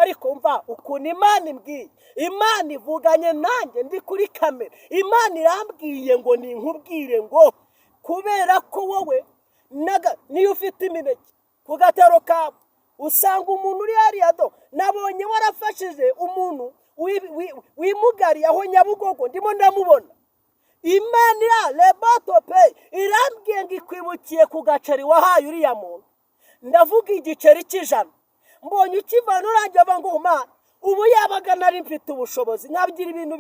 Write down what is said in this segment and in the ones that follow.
ariko mva ukuntu Imana imbwiye, Imana ivuganye nanjye ndi kuri kamera, Imana irambwiye ngo ninkubwire ngo kubera ko wowe niyo ufite imineke ku gataro kawe usanga umuntu uri hariya nabonye warafashije umuntu wimugariye aho Nyabugogo ndimo ndamubona. Imana Lebotope irambwiye ngo ikwibukiye ku gaceri wahaye uriya muntu. Ndavuga igiceri cy'100 mbonye ukivana urangiye ava ngo Mana ubu yabaga nari mfite ubushobozi nkabigira ibintu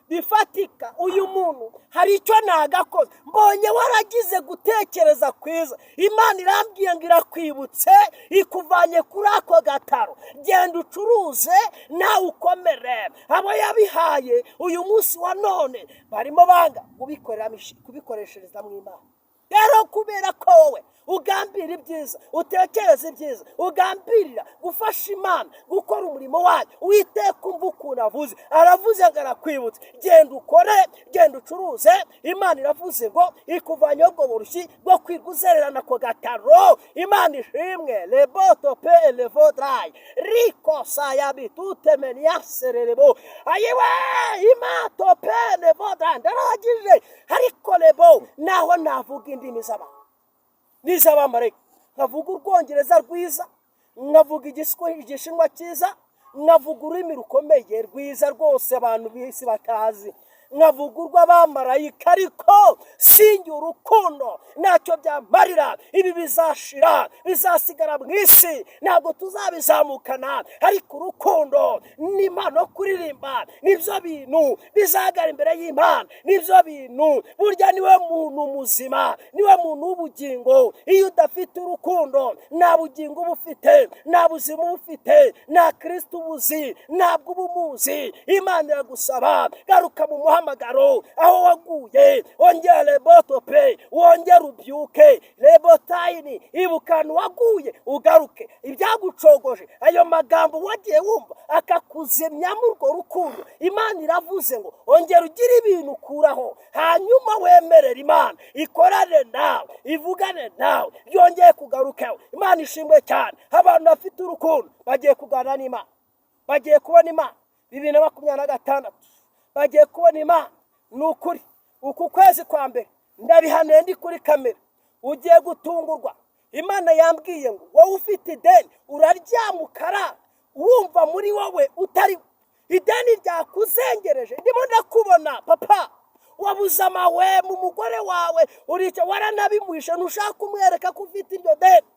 bifatika, uyu muntu hari icyo nagakoze, mbonye waragize gutekereza kwiza. Imana irambwiye ngo irakwibutse ikuvanye kuri ako gataro, genda ucuruze nawe ukomere. Abo yabihaye uyu munsi wa none barimo banga kubikoreshereza mu Imana. Rero kubera ko wowe ugambira ibyiza, utekereza ibyiza, ugambirira gufasha Imana gukora umurimo wayo, Uwiteka umva ukuntu avuze, aravuze ngo arakwibutse, genda ukore, genda ucuruze. Imana iravuze ngo ikuvanyeho ubwo burushyi bwo kwirwa uzererana ku gataro. Imana ishimwe. Lebotope elevodrayi riko sayabitute meniyasererebo ayiwe imatope elevodrayi ndaragije. Ariko lebo naho navuga indimi z'abantu n'iz'abamarayika, nkavuga Urwongereza rwiza, nkavuga Igishinwa cyiza, nkavuga ururimi rukomeye rwiza rwose abantu b'isi batazi, nkavuga urw'abamarayika, ariko sinjye urukundo ntacyo byamarira. Ibi bizashira, bizasigara mu isi, ntabwo tuzabizamukana, ariko urukundo n'Imana no kuririmba nibyo bintu bizagara imbere y'Imana, nibyo bintu burya niwe muntu muzima, niwe muntu w'ubugingo. Iyo udafite urukundo nta bugingo uba ufite, nta buzima uba ufite, nta Kristo ubuzi, ntabwo uba umuzi. Imana iragusaba garuka mu muhamagaro aho waguye, ongera Lebotope, wongera ubyuke. Lebotayini ibukana waguye ugaruke. Ibyagucogoje ayo magambo wagiye wumva akakuzemyamo urwo rukundo, Imana iravuze ngo ongera ugire ibintu ukuraho, hanyuma wemerera Imana ikorane nawe, ivugane nawe, yongeye kugarukaho. Imana ishimwe cyane. Abantu bafite urukundo bagiye kuganira n'Imana, bagiye kubona Imana 2026, bagiye kubona Imana. Ni ukuri uku kwezi kwa mbere ndabihaneye ndi kuri kamera, ugiye gutungurwa. Imana yambwiye ngo wowe ufite ideni uraryamukara wumva muri wowe utari ideni ryakuzengereje. Ndimo ndakubona papa, wabuze amawe mu mugore wawe, urica waranabimuhishe, ntushaka kumwereka ko ufite iryo deni.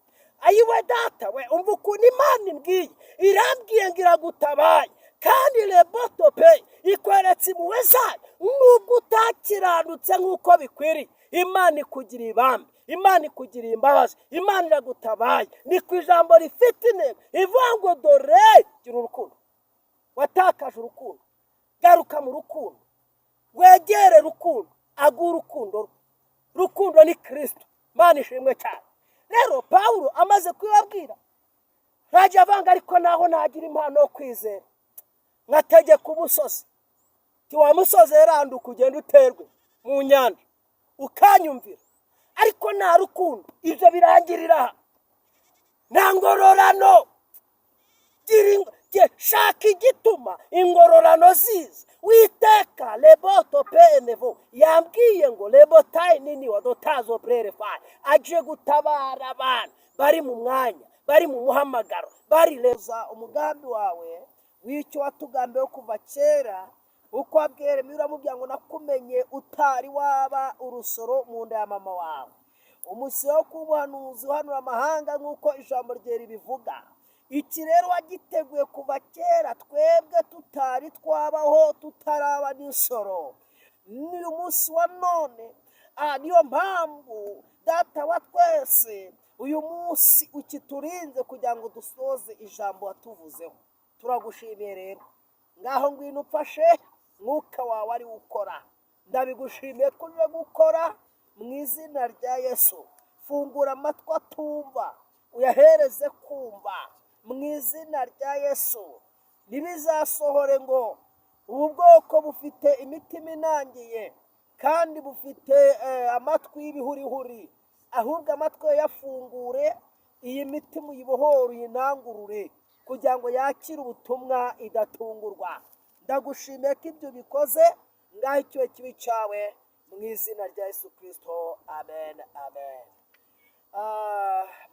Ayiwe data we, umva ukuntu Imana imbwiye, irambwiye ngo iragutabaye, kandi Lebotope ikweretse impuhwe zayo nubwo utakiranutse nk'uko bikwiriye. Imana ikugira ibambe, Imana ikugira imbabazi, Imana iragutabaye. Ni ku ijambo rifite intego ivuga ngo dore gira urukundo. Watakaje urukundo, garuka mu rukundo, wegere rukundo, agura urukundo. Rukundo ni Kristo. Imana ishimwe cyane. Rero Pawulo amaze kwibabwira ntajya avanga, ariko naho nagira impano yo kwizera nkategeka umusozi ti wa musozi yaranduka ugenda uterwe mu nyanja ukanyumvira, ariko nta rukundo ibyo birangirira nta ngororano. Shaka igituma ingororano ziza. Witeka Lebotope enevo yambwiye ngo Lebotayini ni wadotazo brerefai, aje gutabara abantu bari mu mwanya, bari mu muhamagaro, bari leza umugambi wawe w'icyo watugambeho kuva kera. Uko abwere uramubwira ngo nakumenye utari waba urusoro mu nda ya mama wawe. Umusiyo wo kubuhanuzi uhanura amahanga nk'uko ijambo rye ribivuga. Iki rero wagiteguye kuva kera, twebwe tutari twabaho, tutaraba n'insoro. Ni umunsi wa none, niyo mpamvu data wa twese uyu munsi ukiturinze kugira ngo dusoze ijambo watuvuzeho. Turagushimiye rero, ngaho ngwino upfashe, mwuka wawe ari ukora. Ndabigushimiye ko uje gukora mu izina rya Yesu. Fungura amatwi atumva, uyahereze kumva mu izina rya Yesu. Nibizasohore ngo ubu bwoko bufite imitima inangiye kandi bufite amatwi y'ibihurihuri, ahubwo amatwi yafungure, iyi mitima uyibohore uyinangurure, kugira ngo yakire ubutumwa idatungurwa. Ndagushimiye ko ibyo bikoze, ngaho icyo kibi cyawe mu izina rya Yesu Kristo, amen amen.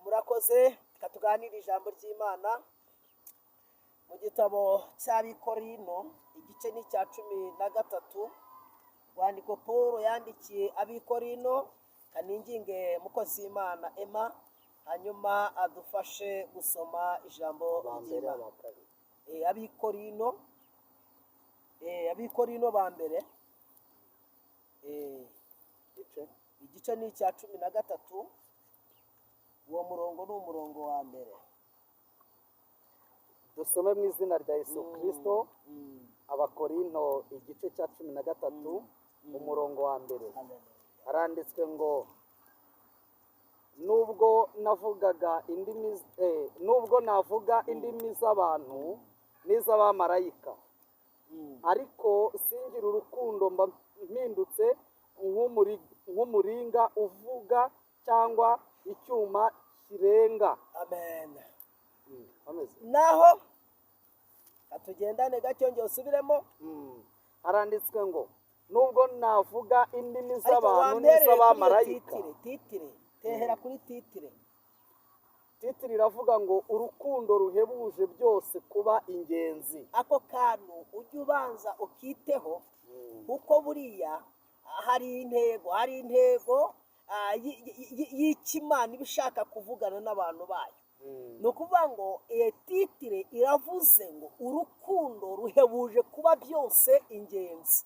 Murakoze, reka tuganire ijambo ry'Imana mu gitabo cy'Abikorino, igice ni icya 13, rwandiko Pawulo yandikiye Abikorino. Kaninginge mukozi w'Imana Emma hanyuma adufashe gusoma ijambo ry'Imana. Abikorino ba mbere, igice ni icya 13, uwo murongo ni umurongo wa mbere. Dusome mu izina rya Yesu Kristo. Abakorino igice cya 13 umurongo wa mbere. Haranditswe ngo nubwo navuga indimi z'abantu n'iz'abamarayika, ariko singira urukundo mba mpindutse nk'umuringa uvuga cyangwa icyuma kirenga. Amen. Ameze. Naho atugendane gacyongeye usubiremo. Haranditswe ngo nubwo navuga indimi z'abantu n'iz'abamarayika. Titire tehera kuri titire. Titire iravuga ngo urukundo ruhebuje byose kuba ingenzi. Ako kantu ujye ubanza ukiteho, kuko buriya hari intego y'Imana iba ishaka kuvugana n'abantu bayo. Ni ukuvuga ngo titire iravuze ngo urukundo ruhebuje kuba byose ingenzi.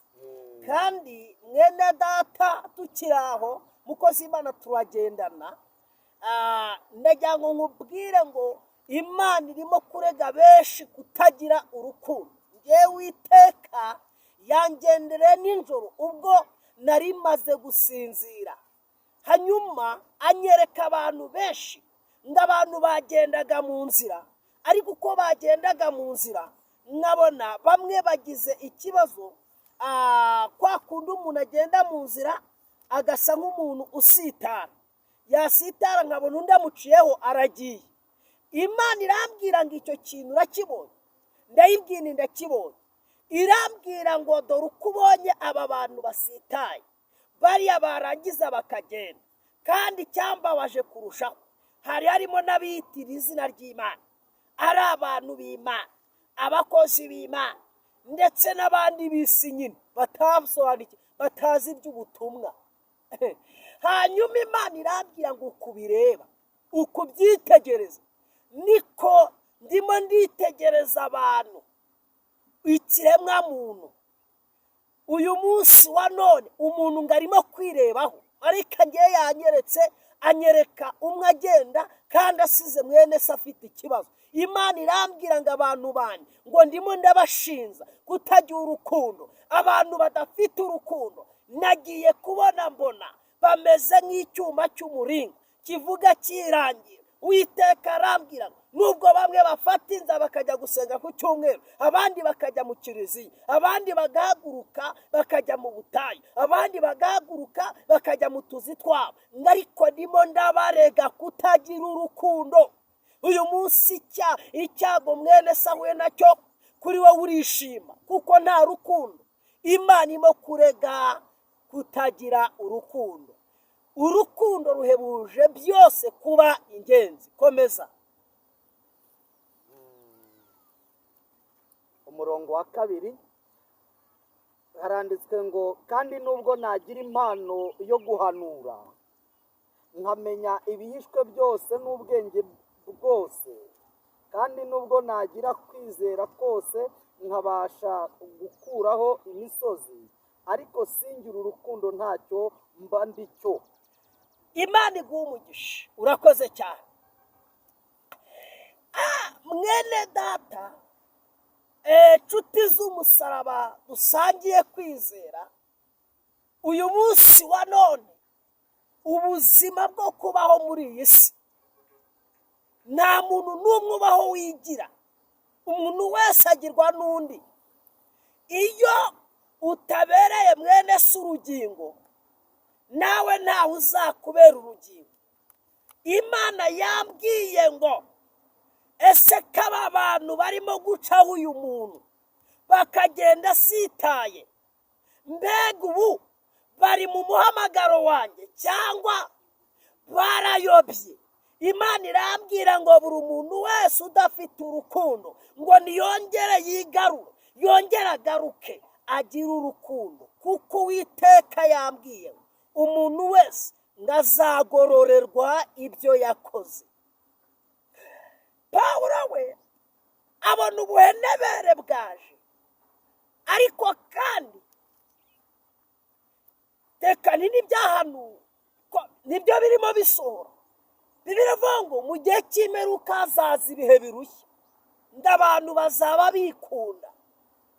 Kandi mwene data tukiri aho mukozi w'Imana turagendana, ndagira ngo nkubwire ngo Imana irimo kurega benshi kutagira urukundo. Ngewe Uwiteka yangendereye nijoro ubwo nari maze gusinzira, hanyuma anyereka abantu benshi ng'abantu bagendaga mu nzira, ariko uko bagendaga mu nzira nkabona bamwe bagize ikibazo, kwa kundi umuntu agenda mu nzira agasa nk'umuntu usitara, yasitara nkabona undi amuciyeho aragiye. Imana irambwira ngo icyo kintu urakibonye? Ndayibwira ndakibonye. Irambwira ngo dore uko ubonye aba bantu basitaye, bariya barangiza bakagenda. Kandi icyambabaje kurushaho, hari harimo n'abiyitira izina ry'Imana, ari abantu b'Imana, abakozi b'Imana, ndetse n'abandi b'isi nyine batasobanukiwe, batazi iby'ubutumwa. Hanyuma Imana irambwira ngo uko ubireba, uko ubyitegereza, niko ndimo nditegereza abantu, ikiremwa muntu. Uyu munsi wa none umuntu ngo arimo kwirebaho, ariko ngewe yanyeretse, anyereka umwe agenda kandi asize mwene se afite ikibazo. Imana irambwira ngo abantu bandi ngo ndimo ndabashinza kutagira urukundo. Abantu badafite urukundo nagiye kubona mbona bameze nk'icyuma cy'umuringa kivuga kirangira. Uwiteka arambwira nubwo bamwe bafata inza bakajya gusenga ku cyumweru, abandi bakajya mu kiliziya, abandi bagahaguruka bakajya mu butayu, abandi bagahaguruka bakajya mu tuzi twabo, ariko ndimo ndabarega kutagira urukundo. Uyu munsi icyago mwene se ahuye nacyo kuri wowe urishima kuko nta rukundo. Imana irimo kurega kutagira urukundo. Urukundo ruhebuje byose kuba ingenzi. Komeza. Umurongo wa kabiri haranditswe ngo kandi nubwo nagira impano yo guhanura, nkamenya ibihishwe byose n'ubwenge bwose, kandi nubwo nagira kwizera kose nkabasha gukuraho imisozi, ariko singira urukundo ntacyo mba ndicyo. Imana iguha umugisha, urakoze cyane. Mwene data, nshuti z'umusaraba dusangiye kwizera, uyu munsi wa none ubuzima bwo kubaho muri iyi si, nta muntu n'umwe ubaho wigira. Umuntu wese agirwa n'undi. Iyo utabereye mwene se urugingo, nawe ntawe uzakubera urugingo. Imana yambwiye ngo ese kaba bantu barimo gucaho uyu muntu bakagenda sitaye, mbega ubu bari mu muhamagaro wanjye cyangwa barayobye? Imana irambwira ngo buri muntu wese udafite urukundo ngo niyongere yigarure, yongere agaruke agire urukundo, kuko Uwiteka yambwiye umuntu wese ngo azagororerwa ibyo yakoze. Pawulo we abona ubuhenebere bwaje, ariko kandi reka n'ibyahanuwe nibyo birimo bisohora. Biravuga ngo mu gihe cy'imperuka hazaza ibihe birushya, abantu bazaba bikunda,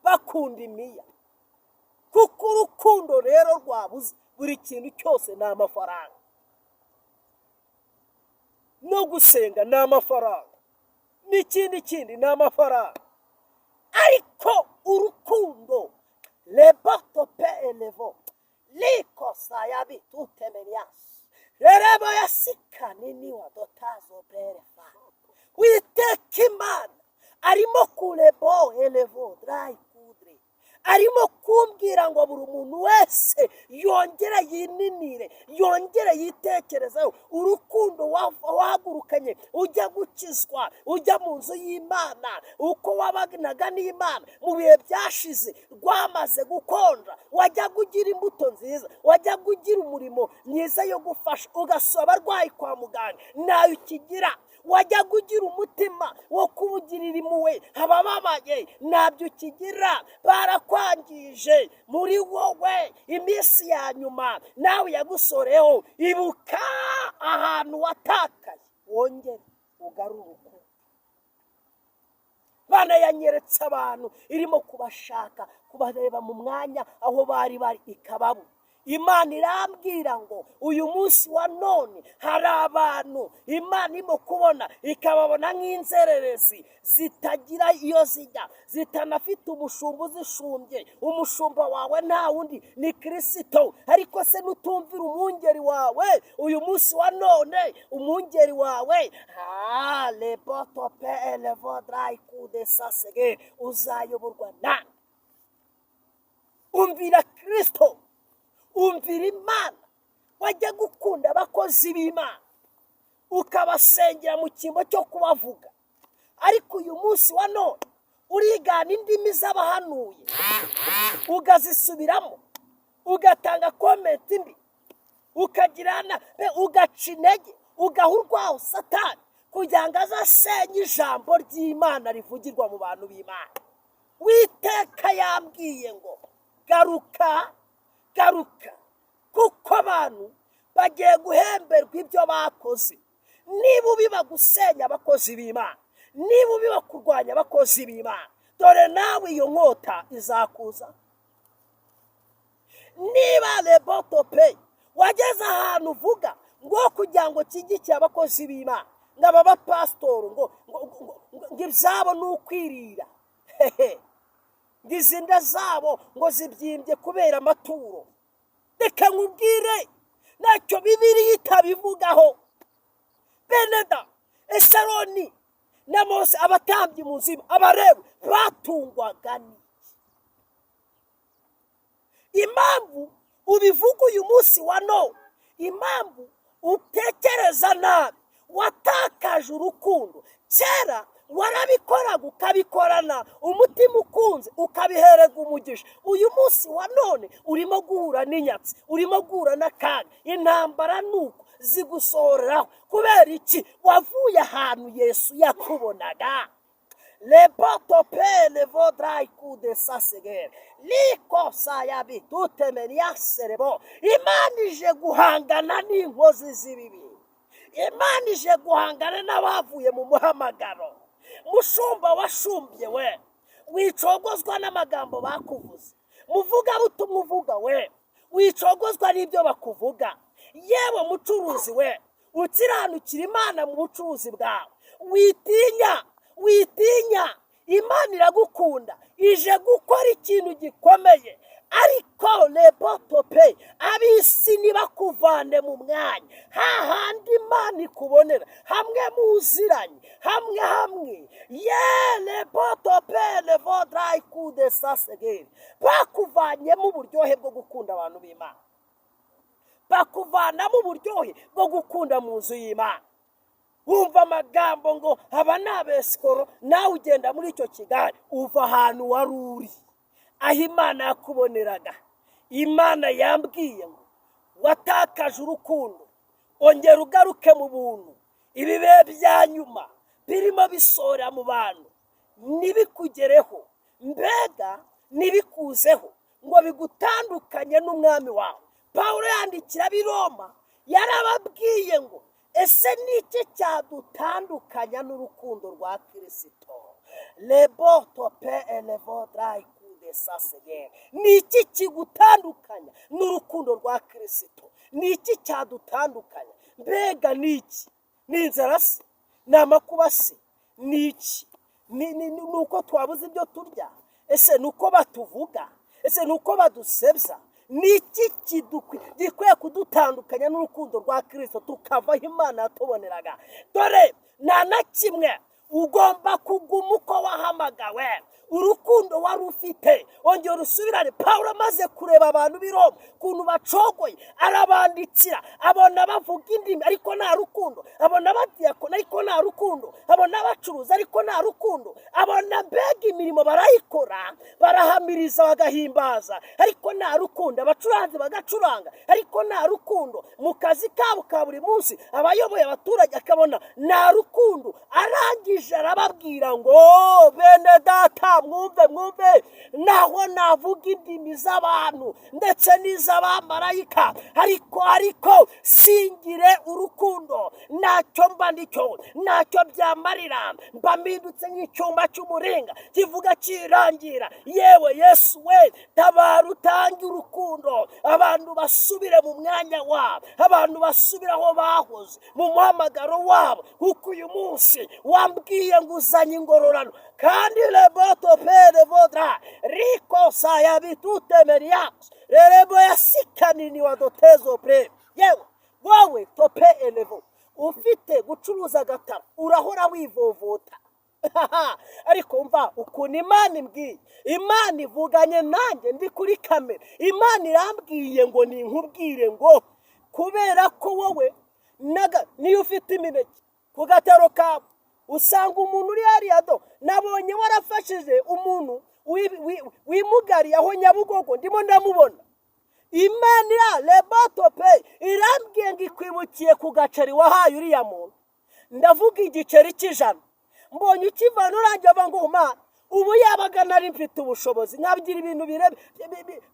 bakunda imiya, kuko urukundo rero rwabuze. Buri kintu cyose ni amafaranga, no gusenga ni amafaranga, n'ikindi kindi ni amafaranga, ariko urukundo lebotope elevo liko sayabi tutemenias rerebo yasikane niwa dotazo berefa. Witeka Imana arimo kurebo elevo dry kudre, arimo kumbwira ngo buri muntu wese yongere yininire, yongere yitekerezaho. Urukundo wahagurukanye ujya gukizwa, ujya mu nzu y'Imana, uko wabanaga n'Imana mu bihe byashize rwamaze gukonja, wajya kugira imbuto nziza, wajya kugira umurimo mwiza yo gufasha, ugasaba abarwayi kwa muganga, nayo ukigira. Wajya kugira umutima wo kubugirira impuhwe abababaye, ntabyo ukigira. Barakwangije muri wowe iminsi ya nyuma, nawe yagusoreho. Ibuka ahantu watakaye, wongere ugarure urukundo. Bana yanyeretse abantu irimo kubashaka, kubareba mu mwanya aho bari ikababura. Imana irambwira ngo uyu munsi wa none hari abantu Imana irimo kubona ikababona nk'inzererezi zitagira iyo zijya, zitanafite umushumba uzishumbye. Umushumba wawe nta wundi ni Kristo. Ariko se nutumvira umwungeri wawe uyu munsi wa none, umwungeri wawe lebotope elevodrai kudesasege, uzayoborwa na umvira Kristo, umvira Imana. Wajya gukunda abakozi b'Imana ukabasengera mu cyimbo cyo kubavuga, ariko uyu munsi wa none urigana indimi z'abahanuye ugazisubiramo, ugatanga komenti mbi, ukagirana ugaca intege, ugaha urwaho Satani kugira ngo azasenye ijambo ry'Imana rivugirwa mu bantu b'Imana. Uwiteka yambwiye ngo garuka, garuka, kuko abantu bagiye guhemberwa ibyo bakoze. Niba ubiba gusenya abakozi b'Imana, niba ubiba kurwanya abakozi b'Imana, dore nawe iyo nkota izakuza. Niba lebotope wageze ahantu uvuga ngo kugira ngo kigikiye abakozi b'Imana, ngaba bapasitoro ngo ibyabo ni ukwirira, ngizinda zabo ngo zibyimbye kubera amaturo. Reka nkubwire ntacyo Bibiliya itabivugaho. Beneda, Esaroni na Mose, abatambyi mu nzima, Abalewi batungwaga n'iki? Impamvu ubivuga uyu munsi wa none, impamvu utekereza nabi, watakaje urukundo. Kera warabikoraga ukabikorana umutima ukunze, ukabihererwa umugisha. Uyu munsi wa none urimo guhura n'inyatsi, urimo guhura n'akaga, intambara nuko zigusohoraho. Kubera iki? Wavuye ahantu Yesu yakubonaga. Lebotope levodrai kudesasegere liko sayabi tutemeniaserebo. Imana ije guhangana n'inkozi z'ibibi, Imana ije guhangana n'abavuye mu muhamagaro. Mushumba washumbye we, wicogozwa n'amagambo bakuvuze. Muvuga butumwa uvuga we, wicogozwa n'ibyo bakuvuga. Yewe mucuruzi we, ukiranukira Imana mu bucuruzi bwawe. Witinya, witinya. Imana iragukunda, ije gukora ikintu gikomeye, ariko lebotope ab'isi ntibakuvane mu mwanya hahandi Imana ikubonera hamwe muziranye hamwe ye lebotope levodrayi kude sasegeri bakuvanyemo uburyohe bwo gukunda abantu b'Imana, bakuvanamo uburyohe bwo gukunda mu nzu y'Imana. Wumva amagambo ngo aba ni abesikoro, nawe ugenda muri icyo kigare uva ahantu wari uri aho Imana yakuboneraga. Imana yambwiye ngo watakaje urukundo, ongera ugaruke mu buntu. Ibibe bya nyuma birimo bisohora mu bantu ntibikugereho, mbega ntibikuzeho ngo bigutandukanye n'umwami wawe. Pawulo yandikira ab'i Roma yarababwiye ngo ese ni iki cyadutandukanya n'urukundo rwa Kristo? Lebotope elevodrayi kude sasegeri. Ni iki kigutandukanya n'urukundo rwa Kristo? Ni iki cyadutandukanya? Mbega ni iki? Ni inzara se? Ni amakuba se? Ni iki? Ni uko twabuze ibyo turya? Ese ni uko batuvuga? Ese ni uko badusebya? Ni iki gikwiye kudutandukanya n'urukundo rwa Kristo tukava aho Imana yatuboneraga? Dore nta na kimwe ugomba kuguma uko wahamagawe. Urukundo wari ufite ongera usubirane. Pawulo amaze kureba abantu b'i Roma ukuntu bacogoye, arabandikira, abona bavuga indimi ariko nta rukundo, abona abadiyakoni ariko nta rukundo, abona abacuruzi ariko nta rukundo, abona mbega imirimo barayikora, barahamiriza bagahimbaza ariko nta rukundo, abacuranzi bagacuranga ariko nta rukundo, mu kazi kabo ka buri munsi abayoboye abaturage akabona nta rukundo. Arangije arababwira ngo bene data mwumve, naho navuga indimi z'abantu ndetse n'iz'abamarayika ariko singire urukundo, ntacyo mba ndicyo, ntacyo byamarira, mba mpindutse nk'icyuma cy'umuringa kivuga kirangira. Yewe Yesu we, tabara utange urukundo, abantu basubire mu mwanya wabo, abantu basubire aho bahoze mu muhamagaro wabo, kuko uyu munsi wambwiye ngo uzanye ingororano. Kandi lebotope levodra riko saya bitute meriax rerebo yasikanini wadotezo pre. Yewe wowe tope elevo ufite gucuruza agatara urahora wivovota ariko umva ukuntu Imana imbwiye. Imana ivuganye nanjye ndi kuri kamera. Imana irambwiye ngo ninkubwire ngo kubera ko wowe niyo ufite imineke ku gataro kawe usanga umuntu uri hariya do, nabonye warafashije umuntu wimugariye aho Nyabugogo ndimo ndamubona. Imana lebotope irambwiye ngo ikwibukiye ku gaceri wahaye uriya muntu. Ndavuga igiceri cy'ijana, mbonye ukivana urangiye ava ngo Mana ubu yabaga nari mfite ubushobozi nkabigira ibintu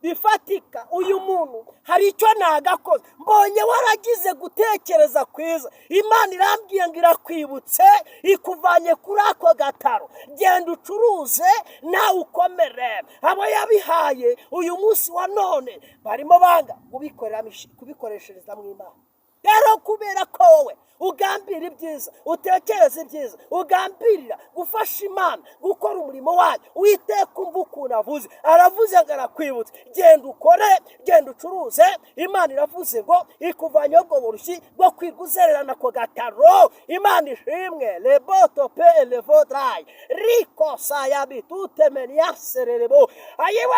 bifatika. Uyu muntu hari icyo nagakoze, mbonye waragize gutekereza kwiza. Imana irambwiye ngo irakwibutse, ikuvanye kuri ako gataro, genda ucuruze nawe ukomere. Abo yabihaye uyu munsi wa none barimo banga kubikoreshereza mu Imana. Rero kubera ko wowe ugambira ibyiza, utekereza ibyiza, ugambirira gufasha Imana gukora umurimo wayo, Uwiteka umva ukuntu avuze, aravuze ngo arakwibutse, genda ukore, genda ucuruze. Imana iravuze ngo ikuvanyeho ubwo burushyi bwo kwiguzererana ku gataro. Imana ishimwe. Lebotope elevodrayi riko saya bitute meniasererebo. Ayiwe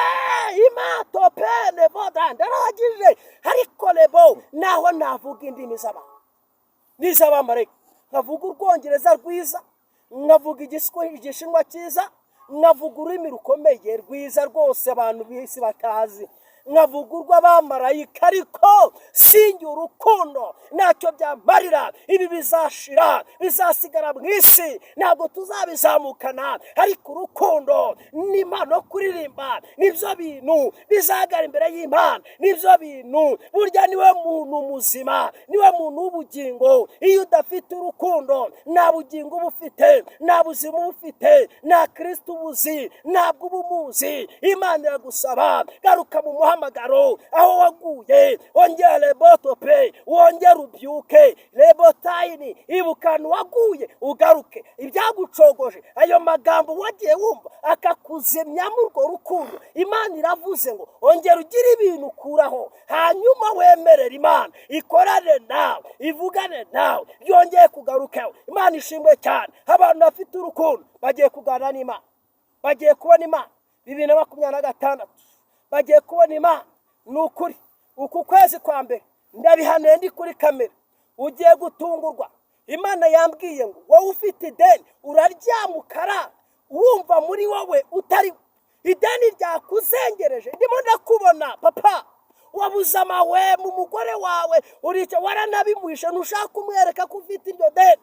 imatope elevodrayi ndaragije ariko lebo naho navuga indimi z'abantu n'iz'abamarayika, nkavuga urwongereza rwiza, nkavuga igishinwa cyiza, nkavuga ururimi rukomeye rwiza rwose abantu b'isi batazi, nkavuga urw'abamarayika ariko sinjye urukundo ntacyo byamarira. Ibi bizashira, bizasigara mu isi, ntabwo tuzabizamukana, ariko urukundo n'Imana no kuririmba nibyo bintu bizagara imbere y'Imana. Nibyo bintu burya niwe muntu muzima, niwe muntu w'ubugingo. Iyo udafite urukundo nta bugingo uba ufite, nta buzima uba ufite, nta Kristo ubuzi, ntabwo uba umuzi. Imana iragusaba garuka mu muhamagaro muhamagaro aho waguye ongera lebotope wongera ubyuke lebotayini ibukana waguye ugaruke ibyagucogoje ayo magambo wagiye wumva akakuzemyamo urwo rukundo Imana iravuze ngo ongera ugire ibintu ukuraho hanyuma wemerera Imana ikorane nawe ivugane nawe byongeye kugarukaho Imana ishimwe cyane abantu bafite urukundo bagiye kuganira n'Imana bagiye kubona Imana 2026 bagiye kubona Imana nukuri uku kwezi kwa mbere ndabihaneye ndi kuri kamera ugiye gutungurwa Imana yambwiye ngo wowe ufite ideni uraryamukara wumva muri wowe utari ideni ryakuzengereje ndimo ndakubona papa wabuze amawe mu mugore wawe urica waranabimuhishe ntushaka kumwereka ko ufite iryo deni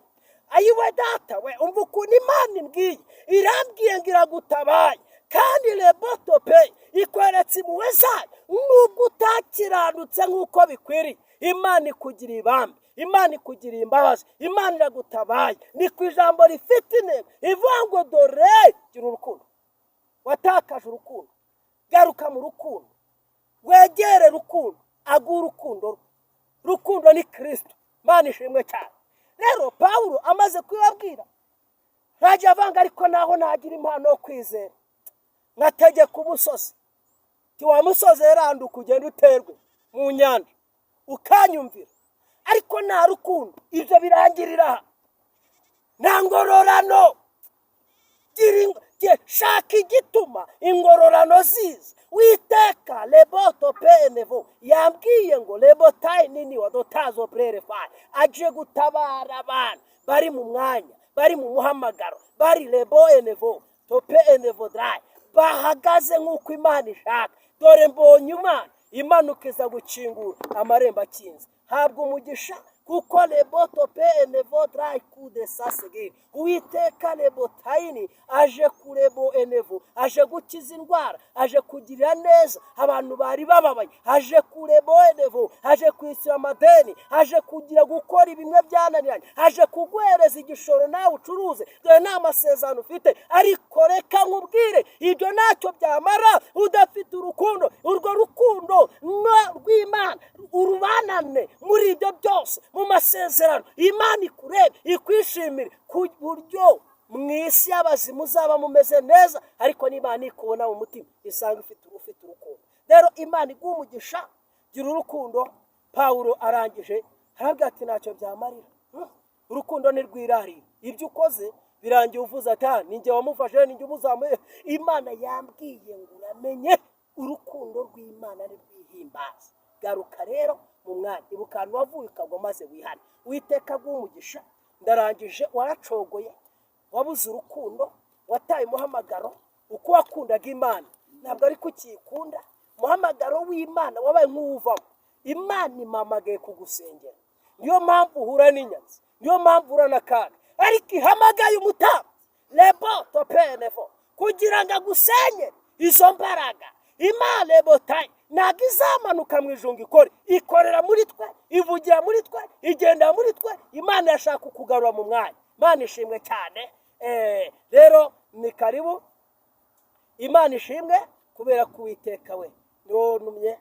ayiwe data we umva ukuntu Imana imbwiye irambwiye ngo iragutabaye kandi lebotope ikweretse impuhwe zayo nubwo utakiranutse nk'uko bikwiriye Imana ikugira ibambe Imana ikugira imbabazi Imana iragutabaye ni ku ijambo rifite intego ivuga ngo dore gira urukundo watakaje urukundo garuka mu rukundo wegere rukundo agura rukundo ni Kristo Imana ishimwe cyane rero Pawulo amaze kwibabwira ntajya avanga ariko naho nagira impano yo kwizera ngategeka umusozi wa musozi eranduka ugenda uterwe mu nyanja ukanyumvira ariko nta rukundo ibyo birangirira nta ngororano shaka igituma ingororano ziza witeka lebotope enevo yambwiye ngo lebotayi nini wadotazo prerefaye aje gutabara abantu bari mu mwanya bari mu muhamagaro bari lebo enevo tope enevo dry bahagaze nk'uko Imana ishaka dore mbonye Imana imanukiza gukingura amarembo akinze habwa umugisha kuko lebotope enevo dry kude sasege uwiteka lebotayini aje kurebo enevo aje gukiza indwara aje kugirira neza abantu bari bababaye aje kurebo enevo aje kwishyura amadeni aje kugira gukora ibimwe byananiranye aje kugwereza igishoro nawe ucuruze dore nta masezerano ufite ariko reka nkubwire ibyo ntacyo byamara udafite urukundo urwo rukundo rw'Imana urubanane muri ibyo byose mu masezerano Imana ikurebe ikwishimire ku buryo mu isi y'abazimu uzaba mumeze neza ariko n'Imana ikubona mu mutima isanga ufite urukundo rero Imana iguha umugisha gira urukundo Pawulo arangije harabwa ati ntacyo byamarira urukundo ni rwirarira ibyo ukoze birangiye uvuze ati ninjye wamufashe ninjye umuzamuye Imana yambwiye ngo uramenye urukundo rw'Imana ni rwihimbaza garuka rero mu mwanya ibukana wavuye ukagwa maze wihane witeka bw'umugisha ndarangije waracogoye wabuze urukundo wataye umuhamagaro uko wakundaga Imana ntabwo ari kukikunda umuhamagaro w'Imana wabaye nk'uwuvamo Imana imamagaye kugusengera niyo mpamvu uhura n'inyanzi niyo mpamvu uhura n'akaga ariko ihamagaye umutambyi lebotopenevo kugira ngo agusenyere izo mbaraga Imana lebotayi ntabwo izamanuka mu ijungu ikorera muri twe ivugira muri twe igenda muri twe Imana yashaka kukugarura mu mwanya Imana ishimwe cyane rero ni karibu Imana ishimwe kubera ko Uwiteka we niwo numye